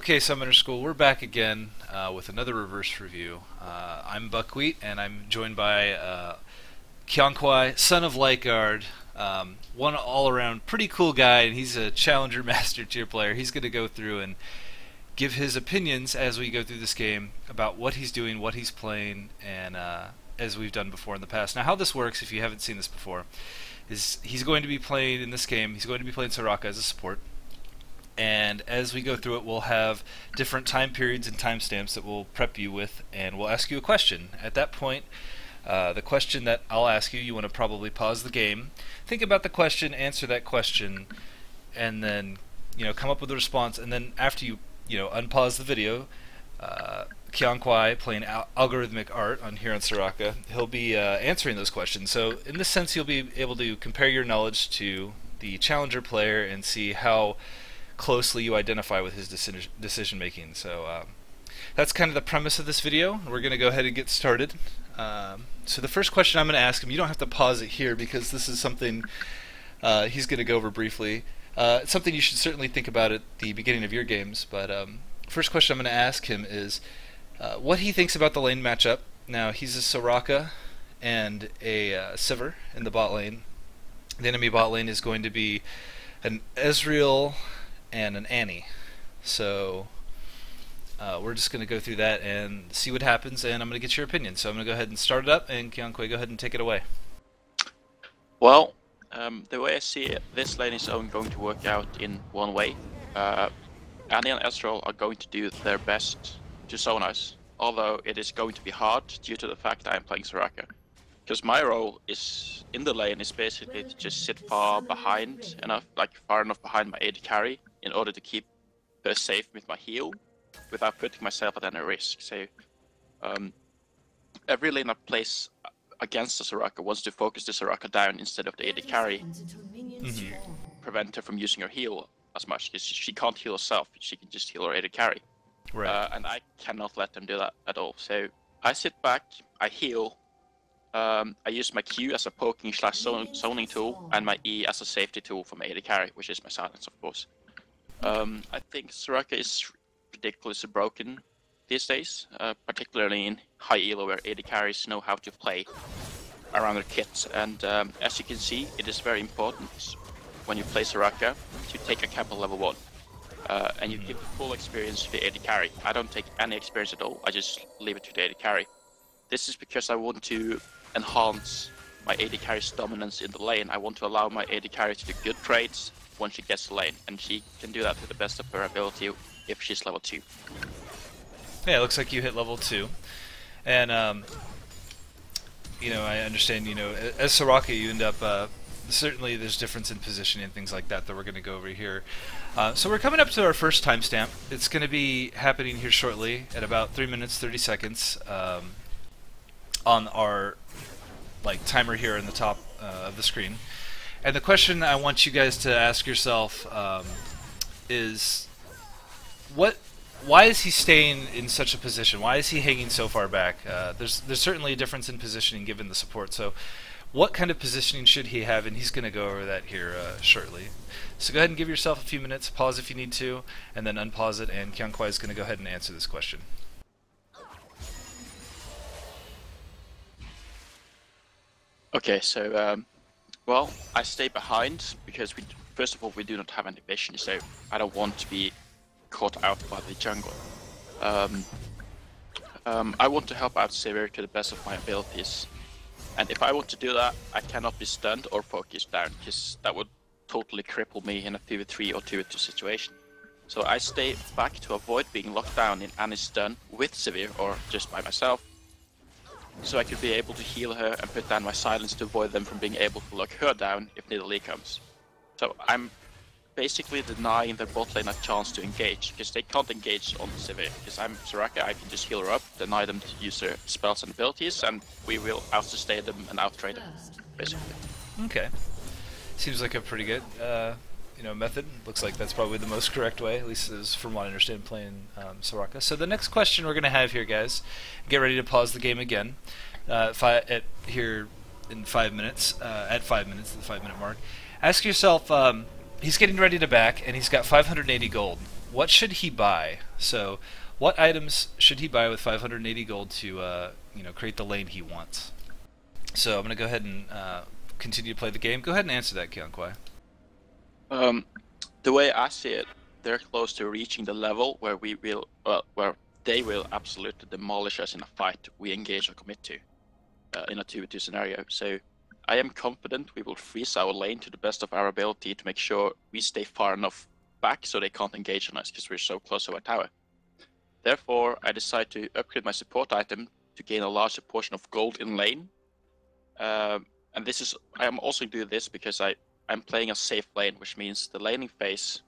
Okay, Summoner School, we're back again with another reverse review. I'm Buckwheat, and I'm joined by Keonkwai, son of Lightguard, one all-around pretty cool guy, and he's a Challenger Master Tier player. He's going to go through and give his opinions as we go through this game about what he's doing, what he's playing, and as we've done before in the past. Now, how this works, if you haven't seen this before, is he's going to be playing in this game, he's going to be playing Soraka as a support. And as we go through it, we'll have different time periods and timestamps that we'll prep you with, and we'll ask you a question. At that point, the question that I'll ask you, you want to probably pause the game, think about the question, answer that question, and then come up with a response. And then after you unpause the video, Keonkwai, playing algorithmic art on here on Soraka, he'll be answering those questions. So in this sense, you'll be able to compare your knowledge to the challenger player and see how closely you identify with his decision making. So that's kind of the premise of this video. We're going to go ahead and get started. So the first question I'm going to ask him, you don't have to pause it here because this is something he's going to go over briefly. It's something you should certainly think about at the beginning of your games, but first question I'm going to ask him is what he thinks about the lane matchup. Now, he's a Soraka and a Sivir in the bot lane. The enemy bot lane is going to be an ezreal and an Annie. So we're just going to go through that and see what happens, and I'm going to get your opinion. So I'm going to go ahead and start it up, and Keonkwai, go ahead and take it away. Well, the way I see it, this lane is only going to work out in one way. Annie and ezreal are going to do their best to zone us, although it is going to be hard due to the fact that I'm playing Soraka. Because my role is in the lane is basically to just sit far behind enough, far enough behind my AD carry, in order to keep her safe with my heal, without putting myself at any risk. So every lane I place against the Soraka wants to focus the Soraka down instead of the AD carry, to prevent her from using her heal as much. Because she can't heal herself; she can just heal her AD carry. Right. And I cannot let them do that at all. So I sit back, I heal. I use my Q as a poking / zoning tool, and my E as a safety tool for my AD carry, which is my silence, of course. I think Soraka is ridiculously broken these days, particularly in high elo where AD carries know how to play around their kits. And as you can see, it is very important when you play Soraka to take a camp on level 1. And you give full experience to the AD carry. I don't take any experience at all, I just leave it to the AD carry. This is because I want to enhance my AD carry's dominance in the lane. I want to allow my AD carry to do good trades once she gets the lane, and she can do that to the best of her ability if she's level 2. Yeah, it looks like you hit level 2. And, I understand, as Soraka you end up, certainly there's difference in positioning and things like that we're going to go over here. So we're coming up to our first timestamp. It's going to be happening here shortly at about 3 minutes 30 seconds on our timer here in the top of the screen. And the question I want you guys to ask yourself is, why is he staying in such a position? Why is he hanging so far back? There's certainly a difference in positioning given the support. So what kind of positioning should he have? And he's going to go over that here shortly. So go ahead and give yourself a few minutes, pause if you need to, and then unpause it, and Keonkwai is going to go ahead and answer this question. Okay, so, well, I stay behind because first of all, we do not have any vision, so I don't want to be caught out by the jungle. I want to help out Sivir to the best of my abilities, and if I want to do that, I cannot be stunned or focused down, because that would totally cripple me in a 2v3 or 2v2 situation. So I stay back to avoid being locked down in any stun with Sivir or just by myself, so I could be able to heal her and put down my silence to avoid them from being able to lock her down if Nidalee comes. So I'm basically denying their bot lane a chance to engage, because they can't engage on Sivir. Because I'm Soraka, I can just heal her up, deny them to use their spells and abilities, and we will outstay them and outtrade them, basically. Okay. Seems like a pretty good method. Looks like that's probably the most correct way, at least as from what I understand playing Soraka. So the next question we're going to have here, guys, get ready to pause the game again here in 5 minutes, at 5 minutes, the 5 minute mark. Ask yourself, he's getting ready to back, and he's got 580 gold. what should he buy? So, what items should he buy with 580 gold to create the lane he wants? So I'm going to go ahead and continue to play the game. Go ahead and answer that, Keonkwai. The way I see it, they're close to reaching the level where where they will absolutely demolish us in a fight we engage or commit to in a 2v2 scenario. So I am confident we will freeze our lane to the best of our ability to make sure we stay far enough back so they can't engage on us because we're so close to our tower. Therefore, I decide to upgrade my support item to gain a larger portion of gold in lane. And I am also doing this because I'm playing a safe lane, which means the laning phase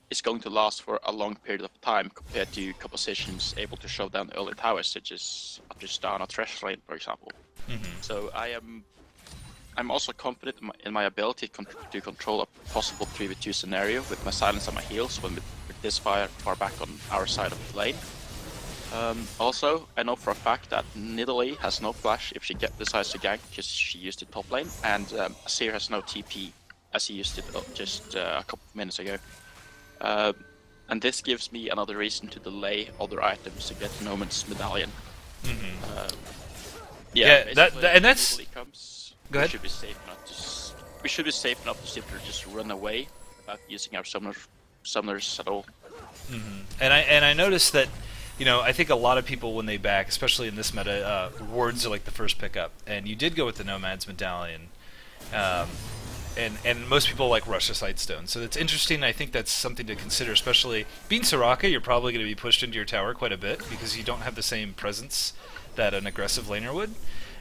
is going to last for a long period of time compared to compositions able to shove down early towers, such as Tristan or Thresh lane, for example. So I'm also confident in my ability to control a possible 3v2 scenario with my silence and my heals when with this far back on our side of the lane. Also, I know for a fact that Nidalee has no flash if she decides to gank because she used it top lane, and Sivir has no TP as he used it just a couple of minutes ago. And this gives me another reason to delay other items to get Noman's medallion. And that's. Comes, Go ahead. We should be safe enough to simply just run away without using our summoners at all. And I noticed that. I think a lot of people, when they back, especially in this meta, rewards are like the first pickup. And you did go with the Nomad's Medallion. And most people like rush a Sightstone. So it's interesting. I think that's something to consider, especially being Soraka, you're probably going to be pushed into your tower quite a bit because you don't have the same presence that an aggressive laner would.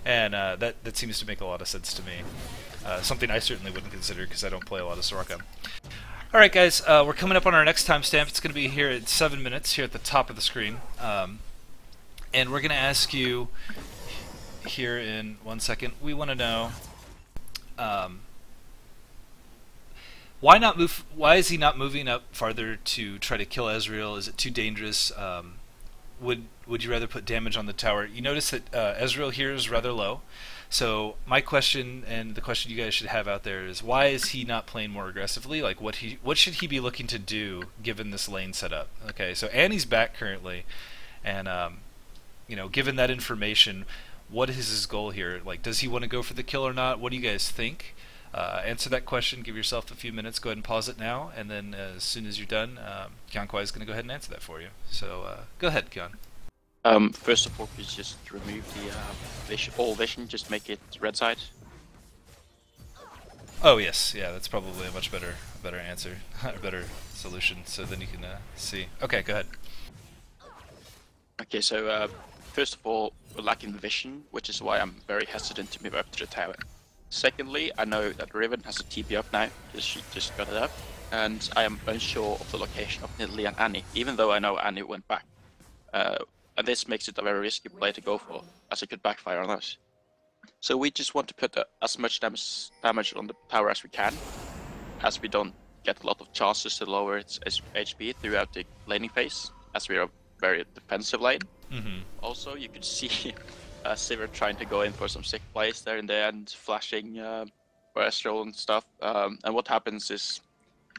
And that seems to make a lot of sense to me. Something I certainly wouldn't consider because I don't play a lot of Soraka. Alright guys, we're coming up on our next timestamp. It's going to be here at 7 minutes, here at the top of the screen. And we're going to ask you here in 1 second, we want to know why is he not moving up farther to try to kill Ezreal? Is it too dangerous? Would you rather put damage on the tower? You notice that Ezreal here is rather low. So my question, and the question you guys should have out there, is why is he not playing more aggressively? Like what should he be looking to do given this lane setup? Okay, so Annie's back currently, and given that information, what is his goal here? Like, does he want to go for the kill or not? What do you guys think? Answer that question. Give yourself a few minutes. Go ahead and pause it now, and then as soon as you're done, Keonkwai is going to go ahead and answer that for you. So go ahead, Keon. First of all, please just remove the all vision, just make it red side. Oh yes, yeah, that's probably a much better answer, a better solution. So then you can see. Okay, go ahead. Okay, so first of all, we're lacking vision, which is why I'm very hesitant to move up to the tower. Secondly, I know that Riven has a TP up now because she just got it up, and I am unsure of the location of Nidalee and Annie, even though I know Annie went back. And this makes it a very risky play to go for, as it could backfire on us. So we just want to put as much damage on the tower as we can, as we don't get a lot of chances to lower its HP throughout the laning phase, as we are a very defensive lane. Also, you could see Sivir trying to go in for some sick plays there in the end, flashing for ezreal and stuff. And what happens is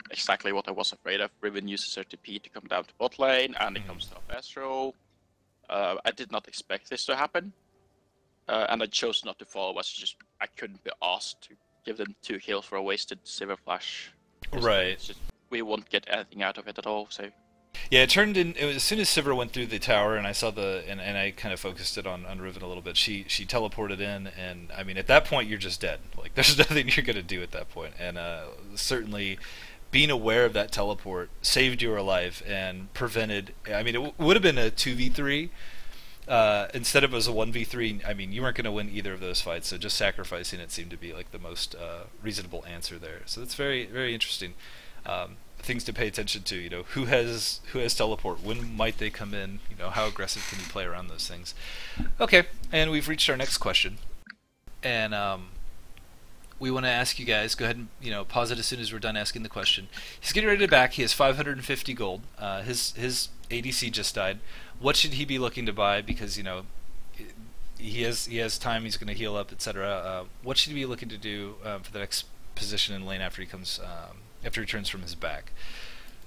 exactly what I was afraid of. Riven uses her TP to come down to bot lane, and it comes to ezreal. I did not expect this to happen, and I chose not to follow. I couldn't be asked to give them 2 kills for a wasted Sivir flash. Right. We won't get anything out of it at all. So. Yeah, it was as soon as Sivir went through the tower, and I saw and I kind of focused it on Riven a little bit. She teleported in, and I mean at that point you're just dead. Like there's nothing you're gonna do at that point, and certainly. Being aware of that teleport saved your life and prevented. I mean, it would have been a 2v3 instead of as a 1v3. I mean, you weren't going to win either of those fights, so just sacrificing it seemed to be like the most reasonable answer there. So that's very, very interesting. Things to pay attention to. Who has teleport? When might they come in? How aggressive can you play around those things? Okay, and we've reached our next question, and we want to ask you guys, go ahead and pause it as soon as we're done asking the question. He's getting ready to back. He has 550 gold. His ADC just died. What should he be looking to buy? Because he has time. He's going to heal up, etc. What should he be looking to do for the next position in lane after he returns from his back?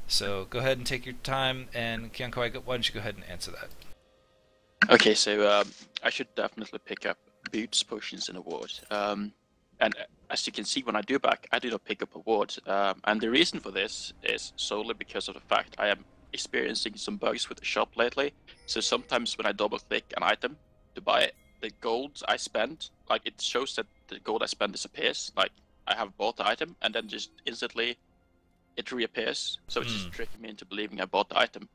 So go ahead and take your time, and Keonkwai, why don't you go ahead and answer that? Okay, so I should definitely pick up boots, potions, and awards. And as you can see, when I do back, I do not pick up awards. And the reason for this is solely because of the fact I am experiencing some bugs with the shop lately. So sometimes when I double click an item to buy it, the gold I spend, like it shows that the gold I spend disappears. Like I have bought the item and then just instantly it reappears. So it's just tricking me into believing I bought the item.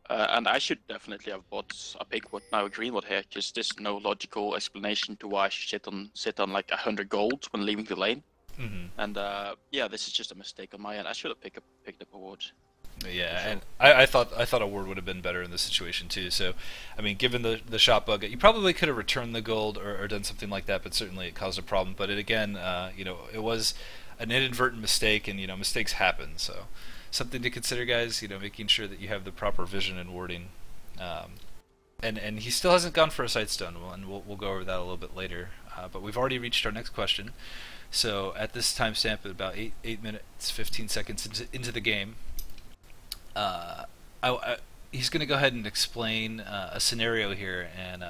And I should definitely have bought a pink wood, now a green wood here, because there's no logical explanation to why I should sit on like 100 gold when leaving the lane. And yeah, this is just a mistake on my end. I should have picked up awards. Yeah, sure. And I thought a word would have been better in this situation too. So, I mean, given the shop bug, you probably could have returned the gold or done something like that, but certainly it caused a problem. But it again, it was an inadvertent mistake, and mistakes happen. So, something to consider, guys. Making sure that you have the proper vision and wording. And he still hasn't gone for a sightstone, and we'll go over that a little bit later. But we've already reached our next question. So at this timestamp, at about 8 minutes 15 seconds into the game. He's going to go ahead and explain a scenario here, and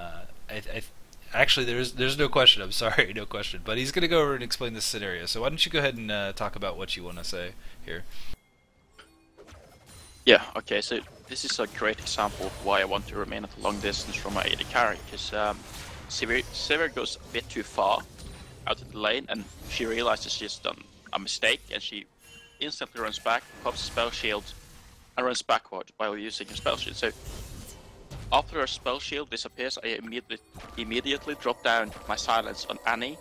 actually there's no question. I'm sorry, no question. But he's going to go over and explain this scenario. So why don't you go ahead and talk about what you want to say here? Yeah. Okay. So this is a great example of why I want to remain at a long distance from my AD carry, because Sivir goes a bit too far out in the lane, and she realizes she's done a mistake, and she instantly runs back, pops a spell shield, and runs backward while using her spell shield. So after her spell shield disappears, I immediately drop down my silence on Annie,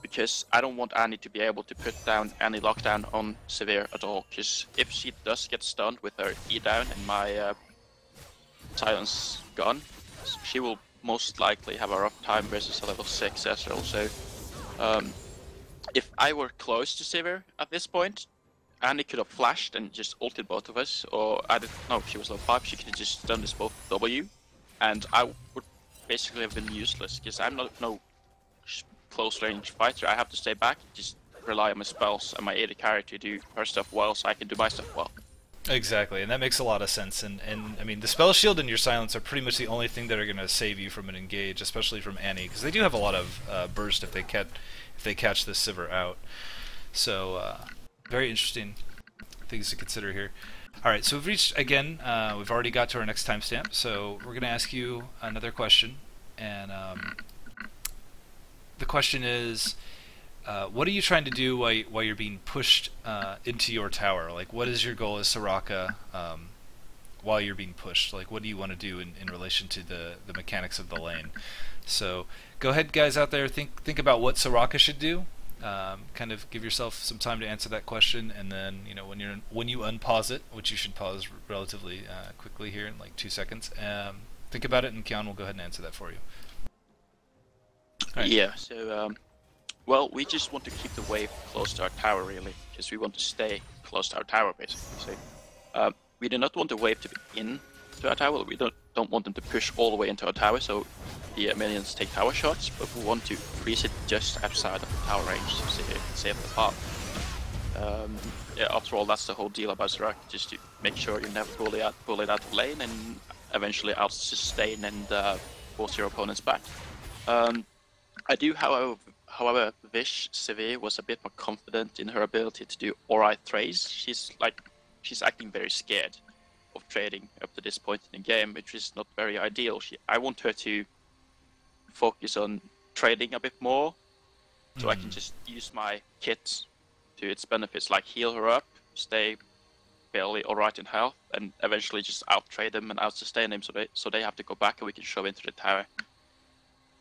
because I don't want Annie to be able to put down any lockdown on Sivir at all, because if she does get stunned with her E down and my silence gone, she will most likely have a rough time versus a level 6 ezreal. So if I were close to Sivir at this point, Annie could have flashed and just ulted both of us, or I don't know, if she was level 5, she could have just done this both W, and I would basically have been useless, because I'm not no close range fighter. I have to stay back, just rely on my spells and my AD carry to do her stuff well, so I can do my stuff well. Exactly, and that makes a lot of sense. And I mean, the spell shield and your silence are pretty much the only thing that are going to save you from an engage, especially from Annie, because they do have a lot of burst if they catch this Sivir out. So very interesting things to consider here. All right, so we've reached again. We've already got to our next timestamp, so we're going to ask you another question, and the question is, what are you trying to do while you're being pushed into your tower? Like, what is your goal as Soraka while you're being pushed? Like, what do you want to do in relation to the mechanics of the lane? So go ahead, guys out there, think about what Soraka should do. Kind of give yourself some time to answer that question, and then when you unpause it, which you should pause relatively quickly here in like 2 seconds, think about it, and Keon will go ahead and answer that for you. Right. Yeah. So well, we just want to keep the wave close to our tower, really, because we want to stay close to our tower, basically. So we do not want the wave to be in to our tower. We don't want them to push all the way into our tower, so the minions take tower shots, but we want to freeze it just outside of the tower range to save the path. Yeah, after all, that's the whole deal about Soraka, just to make sure you never pull it out of lane and eventually out sustain and force your opponents back. I do, however, wish Sivir was a bit more confident in her ability to do alright trades. She's acting very scared of trading up to this point in the game, which is not very ideal. I want her to focus on trading a bit more, so I can just use my kit to its benefits, like heal her up, stay fairly alright in health, and eventually just out trade them and out sustain them, so they have to go back and we can shove into the tower.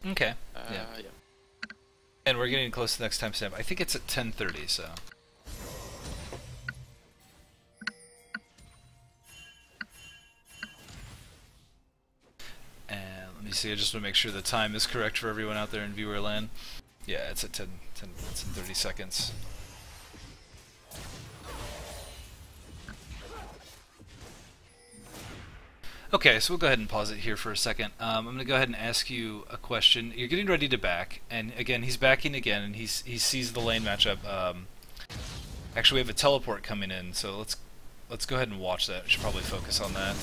Okay. Yeah. And we're getting close to the next timestamp. I think it's at 10:30, so. And let me see. I just want to make sure the time is correct for everyone out there in viewer land. Yeah, it's at 10 minutes and 30 seconds. Okay, so we'll go ahead and pause it here for a second. I'm going to go ahead and ask you a question. You're getting ready to back, and again, he's backing again, and he sees the lane matchup. Actually, we have a teleport coming in, so let's let's go ahead and watch that. We should probably focus on that.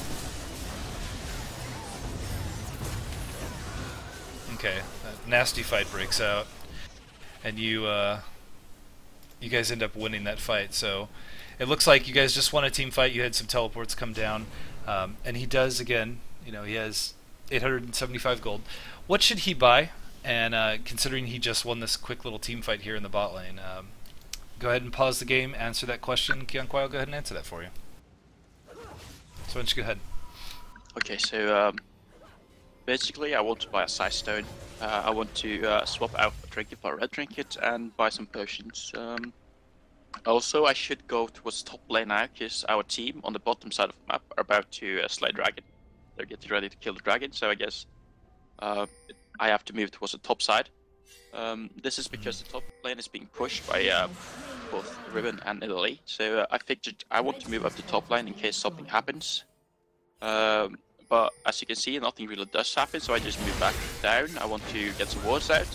Okay, a nasty fight breaks out, and you guys end up winning that fight. So it looks like you guys just won a team fight. You had some teleports come down, and he does again. You know, he has 875 gold. What should he buy? And considering he just won this quick little team fight here in the bot lane, go ahead and pause the game, answer that question. Keonkwai will go ahead and answer that for you. So why don't you go ahead? Okay, so basically I want to buy a size stone. I want to swap out a trinket for a red trinket and buy some potions. Also, I should go towards top lane now, because our team on the bottom side of the map are about to slay dragon. They're getting ready to kill the dragon, so I guess I have to move towards the top side. This is because the top lane is being pushed by both Riven and Italy, so I figured I want to move up the top lane in case something happens. But as you can see, nothing really does happen, so I just move back down. I want to get some wards out,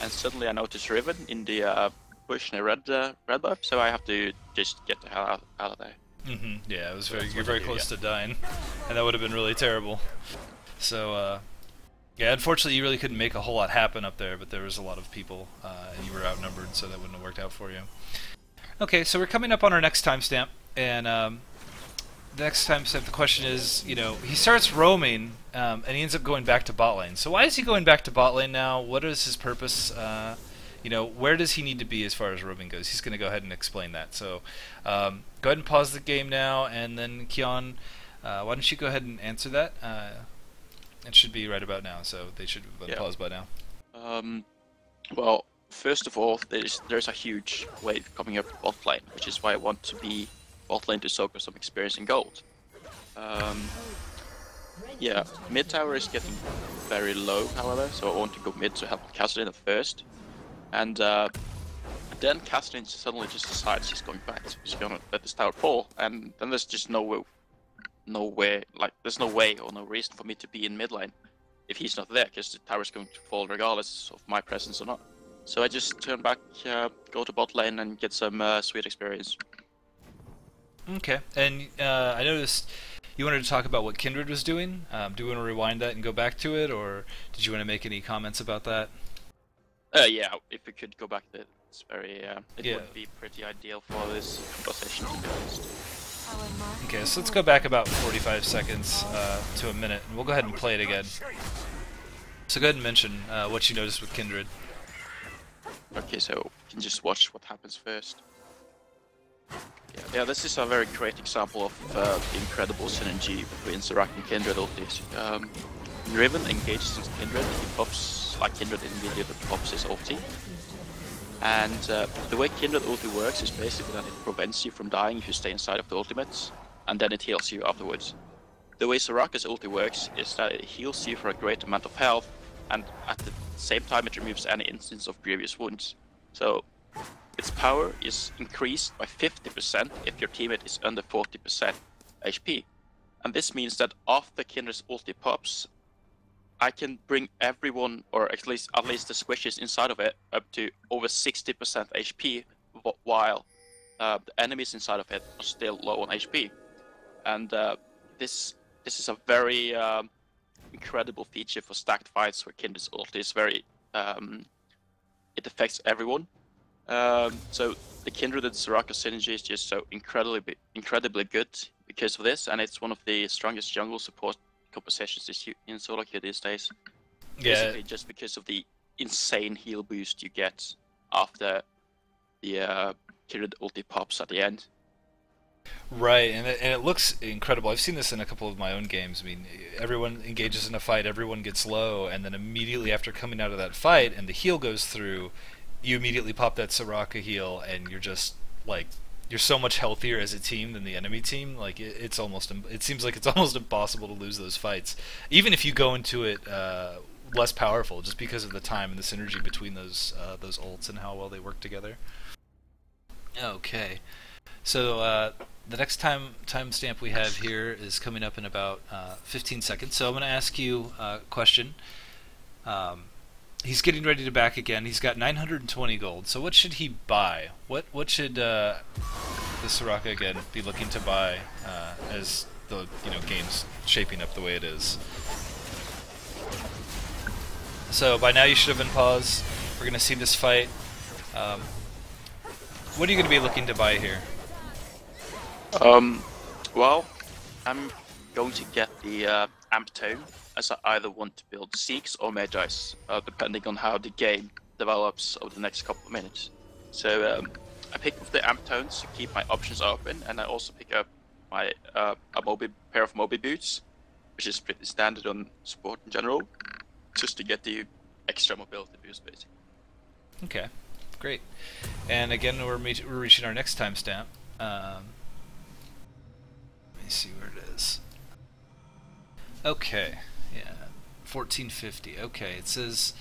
and suddenly I notice Riven in the bush near red buff, so I have to just get the hell out of there. Yeah, it was you're very close to dying, and that would have been really terrible. So yeah, unfortunately you really couldn't make a whole lot happen up there, but there was a lot of people, and you were outnumbered, so that wouldn't have worked out for you. Okay, so we're coming up on our next timestamp, and the next timestamp, the question is, you know, he starts roaming, and he ends up going back to bot lane. So why is he going back to bot lane now? What is his purpose? You know, where does he need to be as far as roaming goes? He's going to go ahead and explain that. So go ahead and pause the game now, and then Keon, why don't you go ahead and answer that? It should be right about now, so they should have been paused by now. Well, first of all, there's a huge wave coming up bot lane, which is why I want to be bot lane to soak up some experience in gold. Yeah, mid tower is getting very low, however, so I want to go mid to help Catherine at first. And then Catherine suddenly just decides she's going back. She's gonna let this tower fall, and then there's just no way, there's no way or no reason for me to be in mid lane if he's not there, because the tower's going to fall regardless of my presence or not. So I just turn back, go to bot lane and get some sweet experience. Okay, and I noticed you wanted to talk about what Kindred was doing. Do you want to rewind that and go back to it, or did you want to make any comments about that? Yeah, if we could go back to it, it's very, it would be pretty ideal for this conversation, to be honest. Okay, so let's go back about 45 seconds to a minute, and we'll go ahead and play it again. So go ahead and mention what you noticed with Kindred. Okay, so you can just watch what happens first. Yeah, this is a very great example of the incredible synergy between Soraka and Kindred ultis. Riven engages into Kindred, he pops, like Kindred immediately pops his ulti. And the way Kindred ulti works is basically that it prevents you from dying if you stay inside of the ultimates, and then it heals you afterwards. The way Soraka's ulti works is that it heals you for a great amount of health, and at the same time it removes any instance of previous wounds. So its power is increased by 50% if your teammate is under 40% HP. And this means that after Kindred's ulti pops, I can bring everyone, or at least the squishes inside of it, up to over 60% HP, while the enemies inside of it are still low on HP. And this is a very incredible feature for stacked fights where Kindred's ulti is very, it affects everyone. So the Kindred and Soraka synergy is just so incredibly good because of this, and it's one of the strongest jungle support compositions in Soraka these days. Yeah. Basically just because of the insane heal boost you get after the Kindred ulti pops at the end. Right, and it looks incredible. I've seen this in a couple of my own games. I mean, everyone engages in a fight, everyone gets low, and then immediately after coming out of that fight and the heal goes through, you immediately pop that Soraka heal, and you're just like, you're so much healthier as a team than the enemy team. Like it seems like it's almost impossible to lose those fights, even if you go into it less powerful, just because of the time and the synergy between those ults and how well they work together. Okay, so the next timestamp we have here is coming up in about 15 seconds. So I'm going to ask you a question. He's getting ready to back again. He's got 920 gold. So what should he buy? What should the Soraka again be looking to buy as the game's shaping up the way it is? So by now you should have unpaused. We're going to see this fight. What are you going to be looking to buy here? Well, I'm going to get the Amp Tome, as I either want to build Seeks or Magi's, depending on how the game develops over the next couple of minutes. So I pick up the Amp Tones to keep my options open, and I also pick up my pair of Moby Boots, which is pretty standard on sport in general, just to get the extra mobility boost, basically. Okay, great. And again, we're reaching our next timestamp. Let me see where it is. Okay, yeah, 1450. Okay, it says,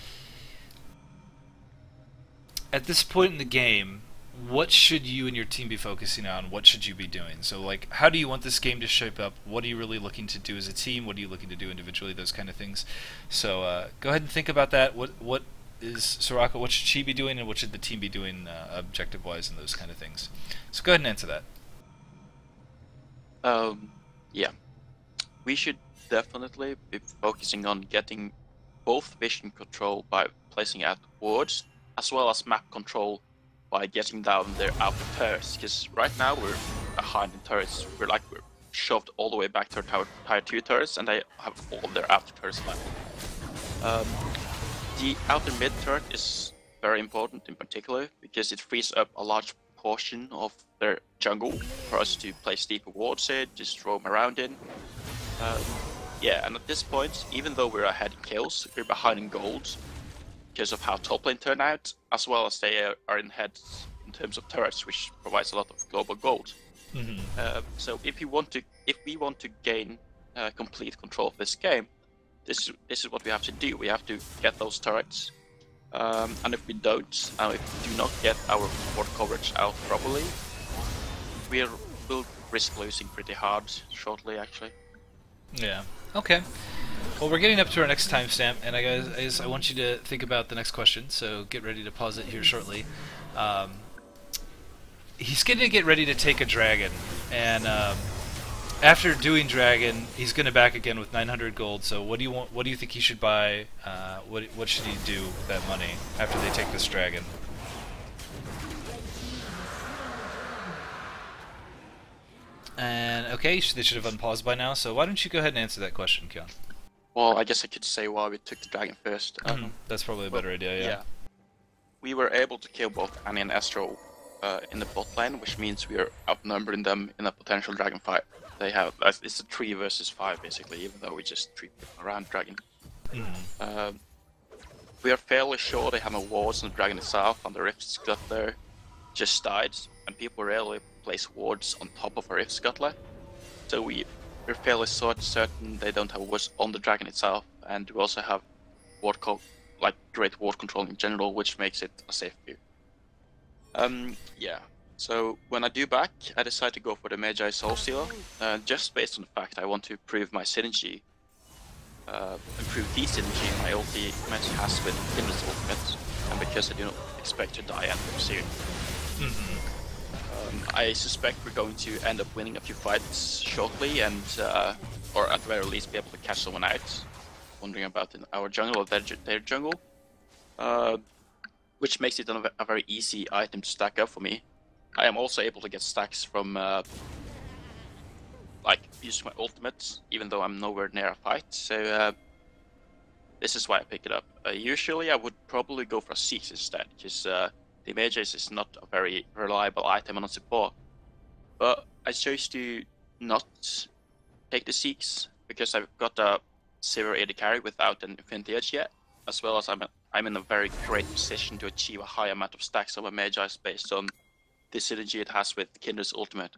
at this point in the game, what should you and your team be focusing on? What should you be doing? So, like, how do you want this game to shape up? What are you really looking to do as a team? What are you looking to do individually? Those kind of things. So, go ahead and think about that. What is Soraka? What should she be doing, and what should the team be doing objective-wise, and those kind of things? So, go ahead and answer that. Yeah, we should definitely be focusing on getting both vision control by placing out wards, as well as map control by getting down their outer turrets, because right now we're behind in turrets. We're shoved all the way back to our tier 2 turrets, and they have all of their outer turrets left. The outer mid turret is very important in particular, because it frees up a large portion of their jungle for us to place deeper wards in, just roam around in. Yeah, and at this point, even though we're ahead in kills, we're behind in gold, because of how top lane turned out, as well as they are in head in terms of turrets, which provides a lot of global gold. So if we want to gain complete control of this game, this is what we have to do. We have to get those turrets, and if we don't, if we do not get our ward coverage out properly, we'll risk losing pretty hard shortly, actually. Yeah. Okay. Well, we're getting up to our next timestamp, and I want you to think about the next question, so get ready to pause it here shortly. He's going to get ready to take a dragon, and after doing dragon, he's going to back again with 900 gold, so what do you want? What do you think he should buy? What should he do with that money after they take this dragon? And okay, they should have unpaused by now, so why don't you go ahead and answer that question, Keon? Well, I guess I could say why we took the dragon first. That's probably a better idea, yeah. We were able to kill both Annie and Astro in the bot lane, which means we are outnumbering them in a potential dragon fight. They have it's a 3 versus 5 basically, even though we just treat them around dragon. We are fairly sure they have no wards on the dragon itself, and the Rift Scuttler just died, and people rarely place wards on top of a Rift Scuttler. So we're fairly certain they don't have wards on the dragon itself, and we also have great ward control in general, which makes it a safe view. Yeah. So when I do back, I decide to go for the Magi Soul Stealer, just based on the fact I want to improve my synergy, improve the synergy my ultimate has with Kindred's ultimate, and because I do not expect to die anytime soon. I suspect we're going to end up winning a few fights shortly, and or at the very least be able to catch someone out wandering about in our jungle or their jungle, which makes it a very easy item to stack up for me. I am also able to get stacks from using my ultimate, even though I'm nowhere near a fight. So this is why I pick it up. Usually I would probably go for a Seeks instead, because the Mages is not a very reliable item on support. But I chose to not take the Seeks, because I've got a Sivir AD carry without an Infinity Edge yet, as well as I'm in a very great position to achieve a high amount of stacks of a Magi's based on the synergy it has with Kindred's ultimate,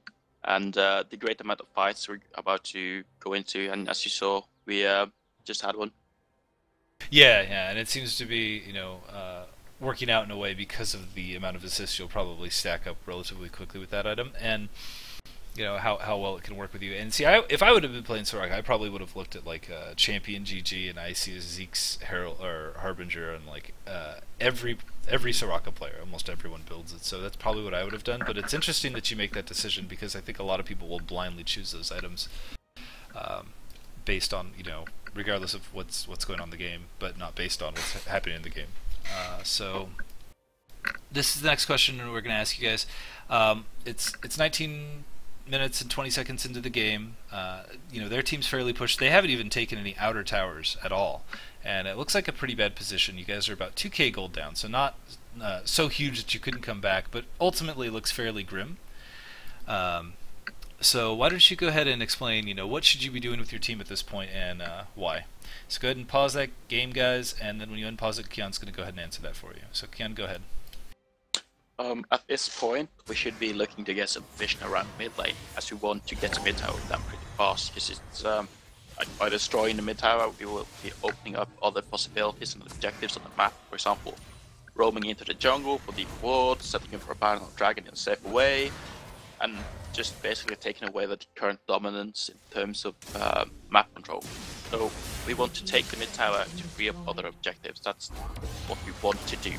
and the great amount of fights we're about to go into, and as you saw, we just had one. Yeah, and it seems to be, working out in a way because of the amount of assists you'll probably stack up relatively quickly with that item. And you know how well it can work with you. And see, if I would have been playing Soraka, I probably would have looked at like Champion GG and I see Zeke's Herald or Harbinger and like every Soraka player, almost everyone builds it. So that's probably what I would have done. But it's interesting that you make that decision because I think a lot of people will blindly choose those items based on regardless of what's going on in the game, but not based on what's happening in the game. So this is the next question we're going to ask you guys. It's 19 minutes and 20 seconds into the game. Their team's fairly pushed. They haven't even taken any outer towers at all, and it looks like a pretty bad position. You guys are about 2k gold down, so not so huge that you couldn't come back, but ultimately looks fairly grim. So why don't you go ahead and explain, what should you be doing with your team at this point and why? So go ahead and pause that game, guys, and then when you unpause it, Keon's going to go ahead and answer that for you. So Keon, go ahead. At this point, we should be looking to get some vision around mid lane, as we want to get to mid tower done pretty fast. Because it's by destroying the mid tower, we will be opening up other possibilities and objectives on the map. For example, roaming into the jungle for deep wards, setting up for a Battle Dragon in a safe way, and just basically taking away the current dominance in terms of map control. So we want to take the mid tower to free up other objectives. That's what we want to do.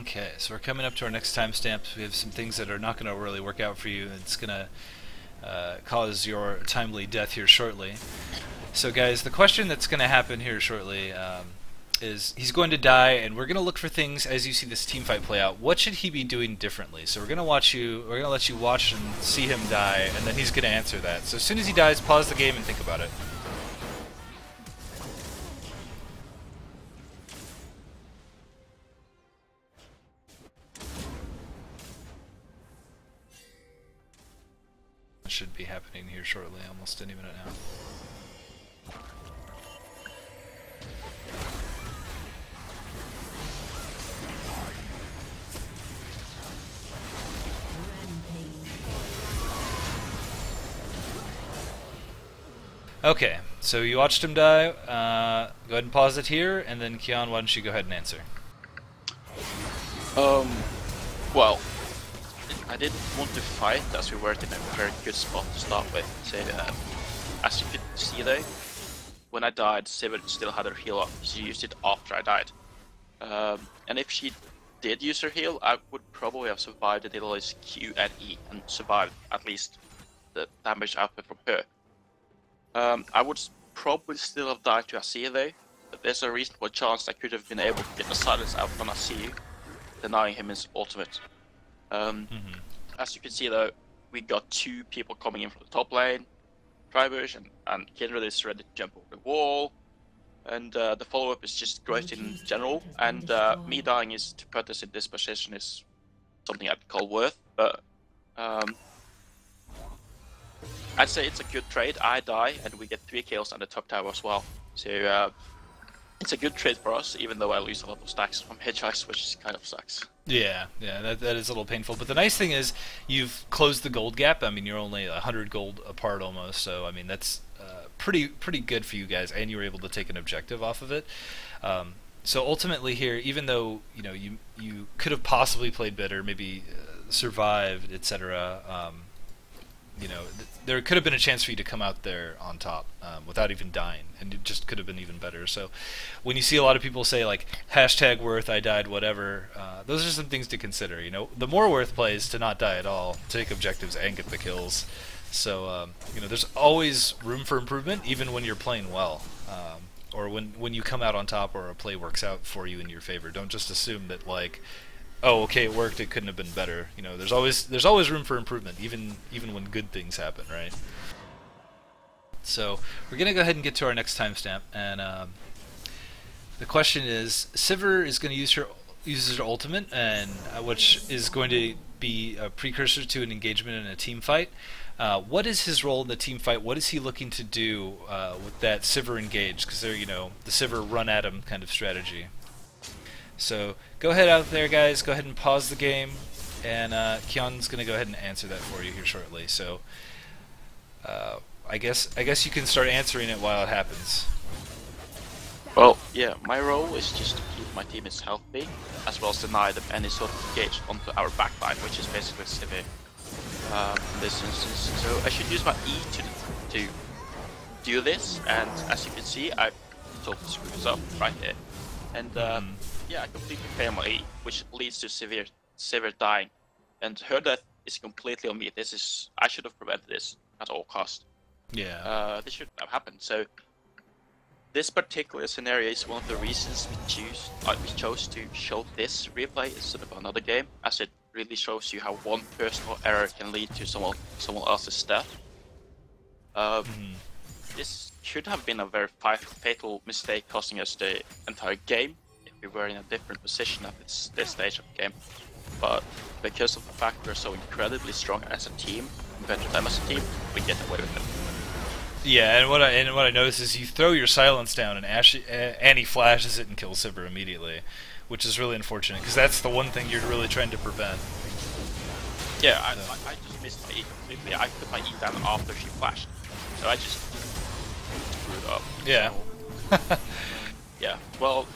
Okay, so we're coming up to our next timestamp. We have some things that are not going to really work out for you. It's going to cause your timely death here shortly. So guys, the question that's going to happen here shortly is he's going to die, and we're going to look for things as you see this team fight play out. What should he be doing differently? So we're going to let you watch and see him die, and then he's going to answer that. So as soon as he dies, pause the game and think about it. Should be happening here shortly, almost any minute now. Okay, so you watched him die. Go ahead and pause it here, and then Keon, why don't you go ahead and answer? Well, I didn't want to fight as we were in a very good spot to start with. So, as you could see though, when I died, Sivir still had her heal up. She used it after I died. And if she did use her heal, I would probably have survived the Nidalee Q and E and survived at least the damage output from her. I would probably still have died to Azir though, but there's a reasonable chance I could have been able to get the silence out from Azir, denying him his ultimate. As you can see though, we got two people coming in from the top lane, Tribush and Kindred is ready to jump over the wall, and the follow-up is just great in general, and me dying is to put us in this position is something I'd call worth, but I'd say it's a good trade. I die and we get 3 kills on the top tower as well, so it's a good trade for us, even though I lose a lot of stacks from hedgehogs, which kind of sucks. Yeah, that is a little painful. But the nice thing is, you've closed the gold gap. I mean, you're only 100 gold apart almost, so I mean that's pretty good for you guys, and you were able to take an objective off of it. So ultimately here, even though you could have possibly played better, maybe survived, etc. There could have been a chance for you to come out there on top without even dying, and it just could have been even better. So when you see a lot of people say like hashtag worth, I died, whatever, those are some things to consider. The more worth play is to not die at all, take objectives and get the kills. So there's always room for improvement, even when you're playing well, or when you come out on top or a play works out for you in your favor. Don't just assume that like, oh, okay, it worked, it couldn't have been better. There's always room for improvement, even when good things happen, right? So we're gonna go ahead and get to our next timestamp, and the question is, Sivir is going to use her ultimate, and which is going to be a precursor to an engagement in a team fight. What is his role in the team fight? What is he looking to do with that Sivir engage? Because they're the Sivir run at him kind of strategy. So go ahead out there, guys. Go ahead and pause the game, and Keon's going to go ahead and answer that for you here shortly. So I guess you can start answering it while it happens. Well, Yeah, my role is just to keep my teammates healthy, as well as deny them any sort of engage onto our backline, which is basically Sivir in this instance. So I should use my E to do this, and as you can see, I totally screwed this up right here. And yeah, I completely fail my E, which leads to Sivir dying. And her death is completely on me. I should have prevented this at all cost. Yeah. This shouldn't have happened. So this particular scenario is one of the reasons we chose to show this replay instead of another game, as it really shows you how one personal error can lead to someone else's death. This should have been a very fatal mistake, costing us the entire game if we were in a different position at this stage of the game. But because of the fact we're so incredibly strong as a team, compared to them as a team, we get away with it. Yeah, and what I notice is you throw your silence down, and Annie flashes it and kills Sivir immediately, which is really unfortunate because that's the one thing you're really trying to prevent. Yeah, I just missed my E completely. I put my E down after she flashed, so I just screwed up. Yeah. So, yeah. Well,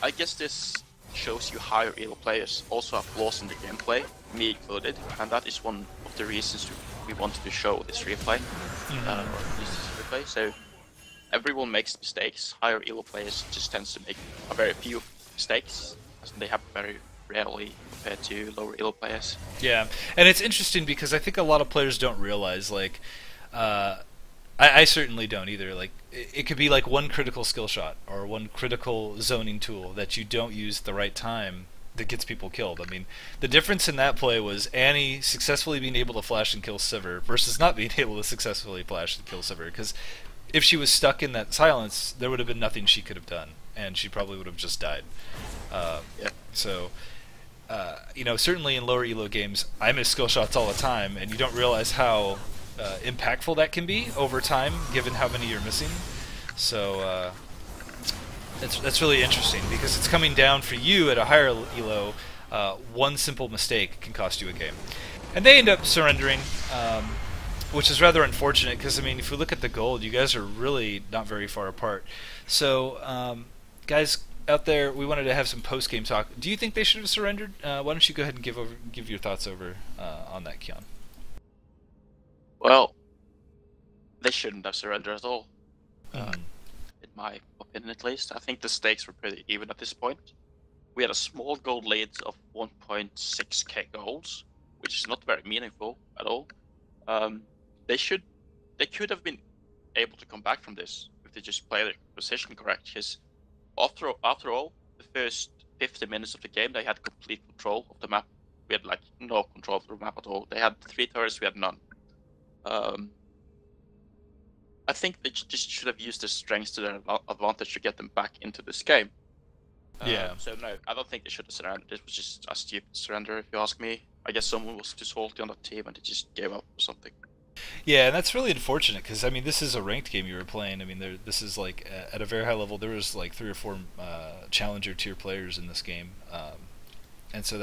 I guess this shows you higher elo players also have flaws in the gameplay, me included, and that is one of the reasons we wanted to show this replay, or at least this replay. So everyone makes mistakes. Higher elo players just tends to make a very few mistakes, as they happen very rarely compared to lower elo players. Yeah, and it's interesting because I think a lot of players don't realize, like, I certainly don't either. Like, it could be like one critical skill shot or one critical zoning tool that you don't use at the right time that gets people killed. I mean, the difference in that play was Annie successfully being able to flash and kill Sivir versus not being able to successfully flash and kill Sivir. Because if she was stuck in that silence, there would have been nothing she could have done, and she probably would have just died. Yeah. So, you know, certainly in lower elo games, I miss skill shots all the time, and you don't realize how impactful that can be over time, given how many you're missing. So that's really interesting because it's coming down for you at a higher elo. One simple mistake can cost you a game, and they end up surrendering, which is rather unfortunate because I mean, if we look at the gold, you guys are really not very far apart. So, guys out there, we wanted to have some post-game talk. Do you think they should have surrendered? Why don't you go ahead and give your thoughts over on that, Keon? Well, they shouldn't have surrendered at all. In my opinion, at least. I think the stakes were pretty even at this point. We had a small gold lead of 1.6k golds, which is not very meaningful at all. They could have been able to come back from this if they just played their position correct. Because after all, the first 50 minutes of the game, they had complete control of the map. We had like no control of the map at all. They had 3 turrets, we had none. I think they just should have used their strengths to their advantage to get them back into this game. Yeah. So no, I don't think they should have surrendered. This was just a stupid surrender, if you ask me. I guess someone was too salty on the team and they just gave up or something. Yeah, and that's really unfortunate because I mean, this is a ranked game you were playing. I mean, this is like at a very high level. There was like 3 or 4 challenger tier players in this game, and so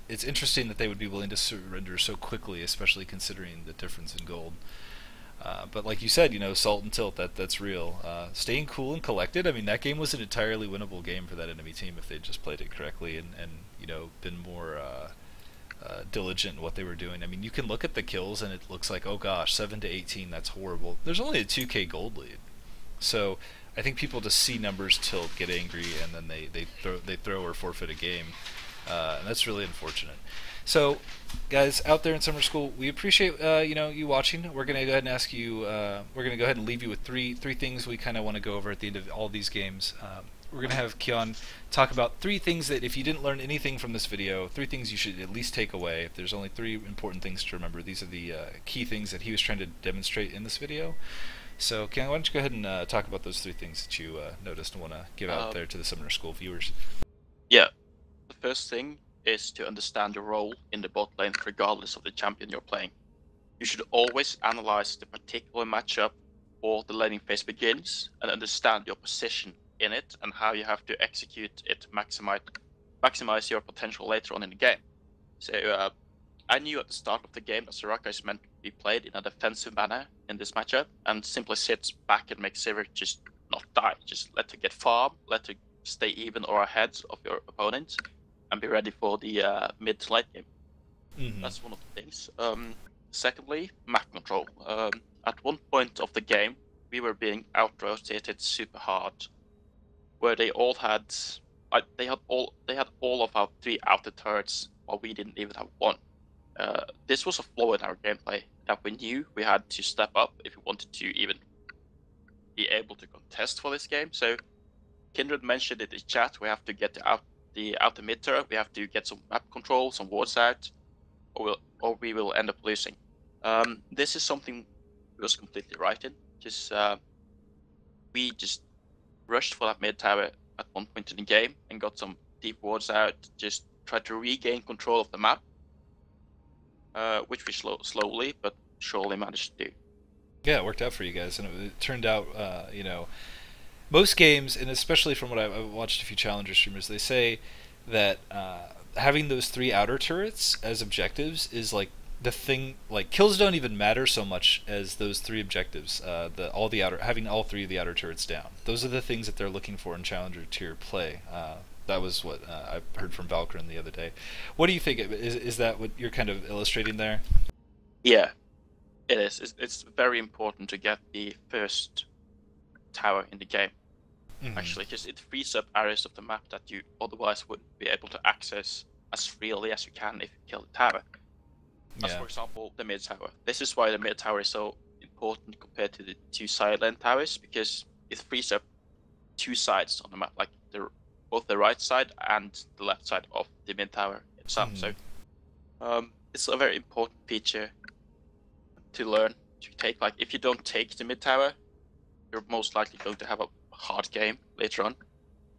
it's interesting that they would be willing to surrender so quickly, especially considering the difference in gold. But like you said, you know, salt and tilt, that's real. Staying cool and collected, I mean, that game was an entirely winnable game for that enemy team if they'd just played it correctly and you know, been more diligent in what they were doing. I mean, you can look at the kills and it looks like, oh gosh, 7 to 18, that's horrible. There's only a 2k gold lead. So I think people just see numbers tilt, get angry, and then they throw or forfeit a game. And that's really unfortunate. So, guys out there in summer school, we appreciate you know, you watching. We're gonna go ahead and ask you. We're gonna go ahead and leave you with three things we kind of want to go over at the end of all these games. We're gonna have Keon talk about 3 things that if you didn't learn anything from this video, 3 things you should at least take away. If there's only 3 important things to remember, these are the key things that he was trying to demonstrate in this video. So, Keon, why don't you go ahead and talk about those 3 things that you noticed and want to give out there to the summer school viewers? Yeah, the first thing is to understand your role in the bot lane regardless of the champion you're playing. You should always analyze the particular matchup or the laning phase begins and understand your position in it and how you have to execute it to maximize your potential later on in the game. So I knew at the start of the game that Soraka is meant to be played in a defensive manner in this matchup and simply sits back and makes Sivir just not die. Just let her get farm, let her stay even or ahead of your opponent, and be ready for the mid to late game. Mm-hmm. That's one of the things. Secondly, map control. At one point of the game, we were being out-rotated super hard, where they all had, they had all of our 3 outer turrets, while we didn't even have one. This was a flaw in our gameplay that we knew we had to step up if we wanted to even be able to contest for this game. So Kindred mentioned it in chat. We have to get the outer mid turret. We have to get some map control, some wards out, or we will end up losing. This is something we was completely right in. We just rushed for that mid tower at one point in the game and got some deep wards out. Just tried to regain control of the map, which we slowly but surely managed to do. Yeah, it worked out for you guys, and it turned out, most games, and especially from what I've watched a few Challenger streamers, they say that having those 3 outer turrets as objectives is like the thing. Like, kills don't even matter so much as those 3 objectives. Having all 3 of the outer turrets down. Those are the things that they're looking for in Challenger tier play. That was what I heard from Valkyrin the other day. What do you think? Is that what you're kind of illustrating there? Yeah, it is. It's very important to get the first tower in the game. Mm-hmm. Actually, because it frees up areas of the map that you otherwise wouldn't be able to access as freely as you can if you kill the tower. As for example, the mid tower. This is why the mid tower is so important compared to the 2 side lane towers, because it frees up 2 sides on the map, like both the right side and the left side of the mid tower itself. Mm-hmm. So it's a very important feature to learn to take. Like, if you don't take the mid tower, you're most likely going to have a hard game later on.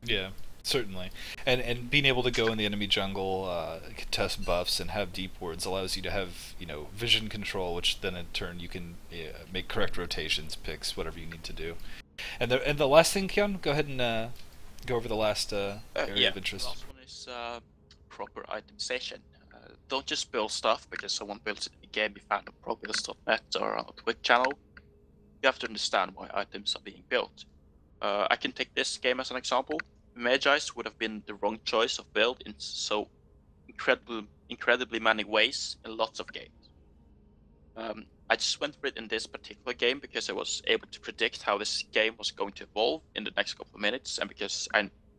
Yeah, certainly. And being able to go in the enemy jungle, contest buffs, and have deep wards allows you to have, vision control, which then in turn you can make correct rotations, picks, whatever you need to do. And the last thing, Keon, go ahead and go over the last area of interest. The last one is proper itemization. Don't just build stuff because someone built it in the game you found on probuilds.net or on a Twitch channel. You have to understand why items are being built. I can take this game as an example. Magi's would have been the wrong choice of build in so incredibly many ways in lots of games. I just went for it in this particular game because I was able to predict how this game was going to evolve in the next couple of minutes, and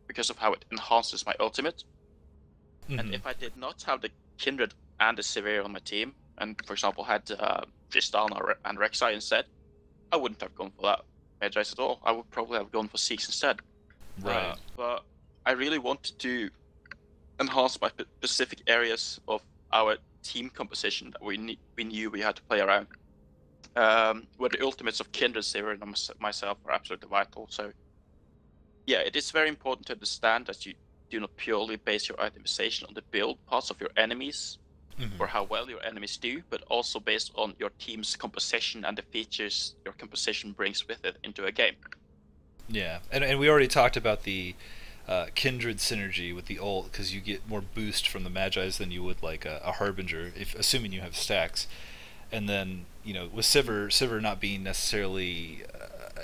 because of how it enhances my ultimate. Mm-hmm. And if I did not have the Kindred and the Sivir on my team, and for example had Tristan and Rek'Sai instead, I wouldn't have gone for that Magi's at all. I would probably have gone for Seeks instead. Right. But I really wanted to enhance my specific areas of our team composition that we knew we had to play around. Where the ultimates of Kindred, Sivir, and myself are absolutely vital. So, yeah, it is very important to understand that you do not purely base your itemization on the build parts of your enemies, mm-hmm. or how well your enemies do, but also based on your team's composition and the features your composition brings with it into a game. Yeah, and we already talked about the Kindred synergy with the ult, because you get more boost from the Magi's than you would like a Harbinger, assuming you have stacks. And then, with Sivir not being necessarily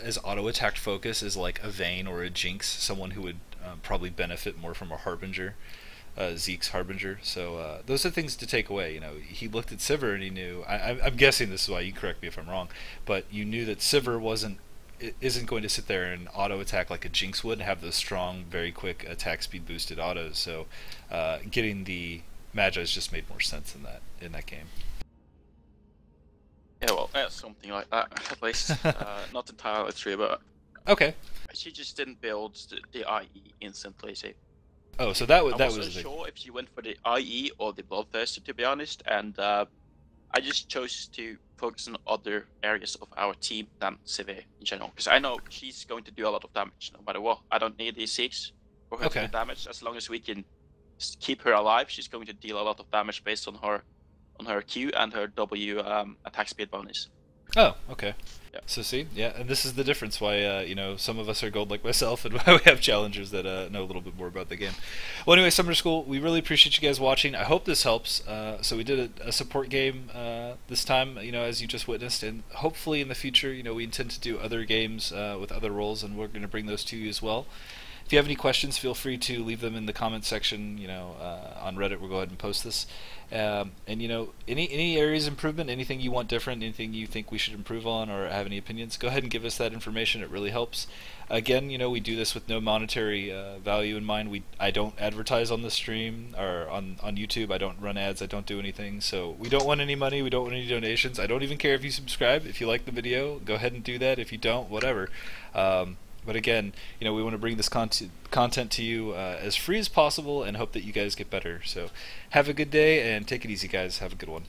as auto-attack focused as like a Vayne or a Jinx, someone who would probably benefit more from a Harbinger, Zeke's Harbinger. So those are things to take away. He looked at Sivir and he knew, I'm guessing this is why, you correct me if I'm wrong, but you knew that Sivir isn't going to sit there and auto-attack like a Jinx would and have those strong, very quick attack speed boosted autos. So getting the Magi's just made more sense in that game. Yeah, well, something like that, at least. Not entirely true, but... Okay. She just didn't build the IE instantly, so... Oh, so that was... I wasn't sure if she went for the IE or the Bloodthirster, to be honest, and I just chose to focus on other areas of our team than Sivir in general, because I know she's going to do a lot of damage, no matter what. I don't need these 6 for her to do damage. As long as we can keep her alive, she's going to deal a lot of damage based on her Q and her W attack speed bonus. Oh, okay. Yeah. So see, yeah, and this is the difference why some of us are gold like myself, and why we have challengers that know a little bit more about the game. Well, anyway, Summer School, we really appreciate you guys watching. I hope this helps. So we did a support game this time, as you just witnessed, and hopefully in the future, we intend to do other games with other roles, and we're going to bring those to you as well. If you have any questions, feel free to leave them in the comments section. On Reddit, we'll go ahead and post this. And any areas of improvement, anything you want different, anything you think we should improve on, or have any opinions, go ahead and give us that information. It really helps. Again, we do this with no monetary value in mind. I don't advertise on the stream or on YouTube. I don't run ads. I don't do anything. So we don't want any money. We don't want any donations. I don't even care if you subscribe. If you like the video, go ahead and do that. If you don't, whatever. But again, we want to bring this content to you as free as possible and hope that you guys get better. So have a good day and take it easy, guys. Have a good one.